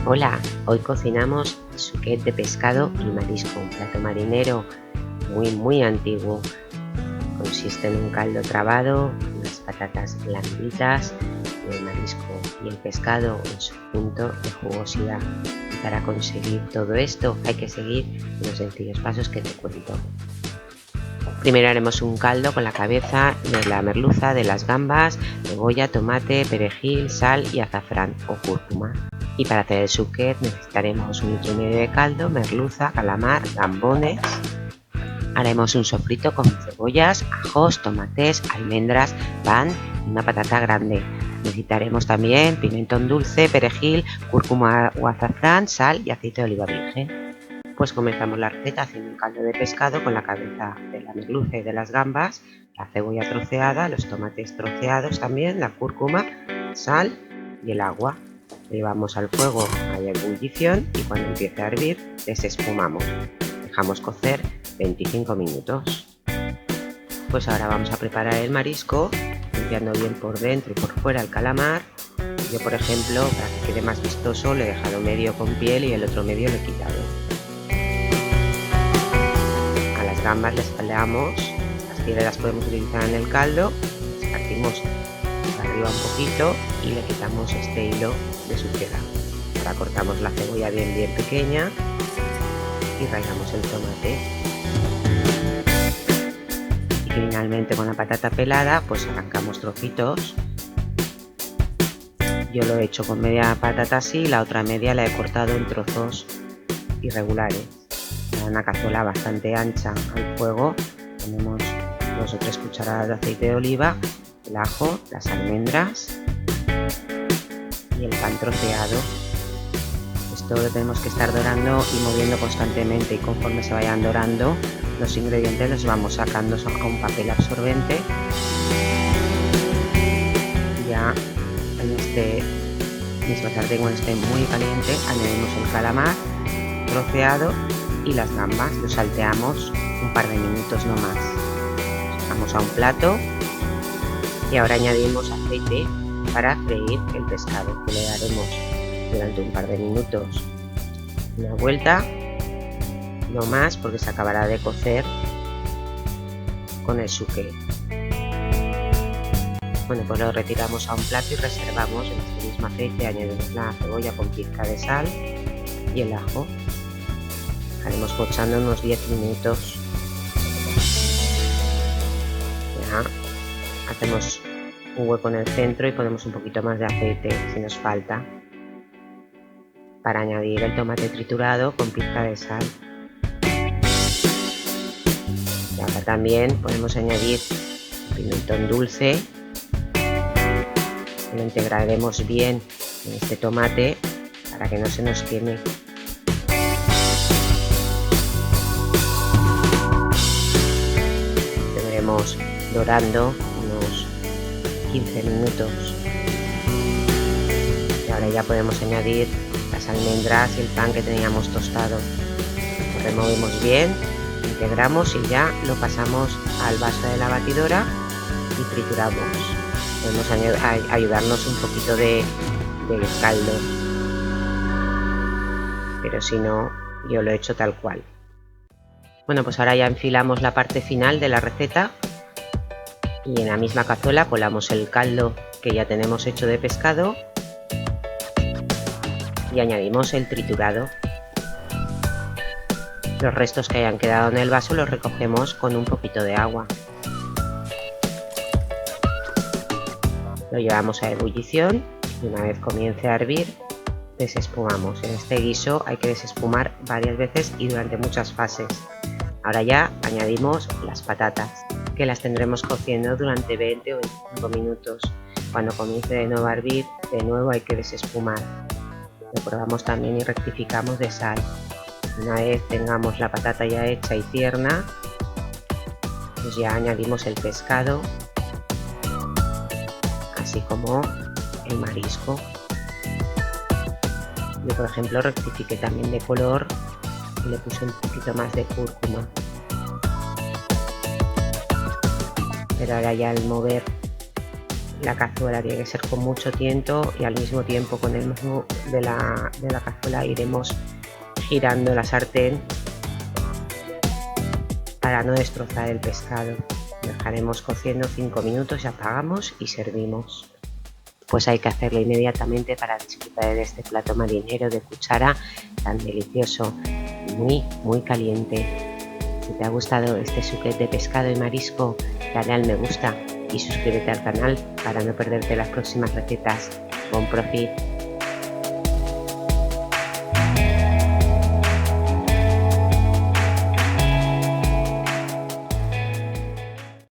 Hola, hoy cocinamos suquet de pescado y marisco, un plato marinero muy antiguo. Consiste en un caldo trabado, unas patatas blanditas, el marisco y el pescado en su punto de jugosidad. Y para conseguir todo esto hay que seguir los sencillos pasos que te cuento. Primero haremos un caldo con la cabeza de la merluza, de las gambas, cebolla, tomate, perejil, sal y azafrán o cúrcuma. Y para hacer el suquet necesitaremos 1,5 litros de caldo, merluza, calamar, gambones. Haremos un sofrito con cebollas, ajos, tomates, almendras, pan y una patata grande. Necesitaremos también pimentón dulce, perejil, cúrcuma o azafrán, sal y aceite de oliva virgen. Pues comenzamos la receta haciendo un caldo de pescado con la cabeza de la merluza y de las gambas, la cebolla troceada, los tomates troceados también, la cúrcuma, sal y el agua. Llevamos al fuego a ebullición y cuando empiece a hervir desespumamos. Dejamos cocer 25 minutos. Pues ahora vamos a preparar el marisco, limpiando bien por dentro y por fuera el calamar. Yo, por ejemplo, para que quede más vistoso, le he dejado medio con piel y el otro medio lo he quitado. A las gambas les pelamos, las pieles las podemos utilizar en el caldo, las partimos para arriba un poquito y le quitamos este hilo de suciedad. Ahora cortamos la cebolla bien pequeña y rallamos el tomate. Y finalmente con la patata pelada pues arrancamos trocitos. Yo lo he hecho con media patata así, la otra media la he cortado en trozos irregulares. En una cazuela bastante ancha al fuego ponemos 2 o 3 cucharadas de aceite de oliva, el ajo, las almendras y el pan troceado. Esto lo tenemos que estar dorando y moviendo constantemente, y conforme se vayan dorando los ingredientes los vamos sacando a un papel absorbente. Ya en este mismo sartén, cuando esté muy caliente, añadimos el calamar troceado y las gambas, lo salteamos un par de minutos no más. Sacamos a un plato y ahora añadimos aceite para freír el pescado, que le daremos durante un par de minutos una vuelta, no más, porque se acabará de cocer con el suquet. Bueno, pues lo retiramos a un plato y reservamos. En este mismo aceite añadimos la cebolla con pizca de sal y el ajo. Dejaremos pochando unos 10 minutos. Ya hacemos un hueco en el centro y ponemos un poquito más de aceite si nos falta, para añadir el tomate triturado con pizca de sal. Y ahora también podemos añadir pimentón dulce. Lo integraremos bien en este tomate para que no se nos queme. Tendremos dorando unos 15 minutos. Y ahora ya podemos añadir las almendras y el pan que teníamos tostado. Lo removemos bien, integramos y ya lo pasamos al vaso de la batidora y trituramos. Podemos ayudarnos un poquito de caldo, pero si no, yo lo he hecho tal cual. Bueno, pues ahora ya enfilamos la parte final de la receta y en la misma cazuela colamos el caldo que ya tenemos hecho de pescado y añadimos el triturado. Los restos que hayan quedado en el vaso los recogemos con un poquito de agua. Lo llevamos a ebullición y una vez comience a hervir desespumamos. En este guiso hay que desespumar varias veces y durante muchas fases. Ahora ya añadimos las patatas, que las tendremos cociendo durante 20 o 25 minutos. Cuando comience de nuevo a hervir, de nuevo hay que desespumar. Lo probamos también y rectificamos de sal. Una vez tengamos la patata ya hecha y tierna, pues ya añadimos el pescado, así como el marisco. Yo, por ejemplo, rectifiqué también de color y le puse un poquito más de cúrcuma. Pero ahora ya al mover La cazuela tiene que ser con mucho tiento y al mismo tiempo con el mismo de la cazuela iremos girando la sartén para no destrozar el pescado. Dejaremos cociendo 5 minutos y apagamos y servimos. Pues hay que hacerlo inmediatamente para disfrutar de este plato marinero de cuchara tan delicioso y muy caliente. Si te ha gustado este suquet de pescado y marisco, dale al me gusta y suscríbete al canal para no perderte las próximas recetas. Bon profit.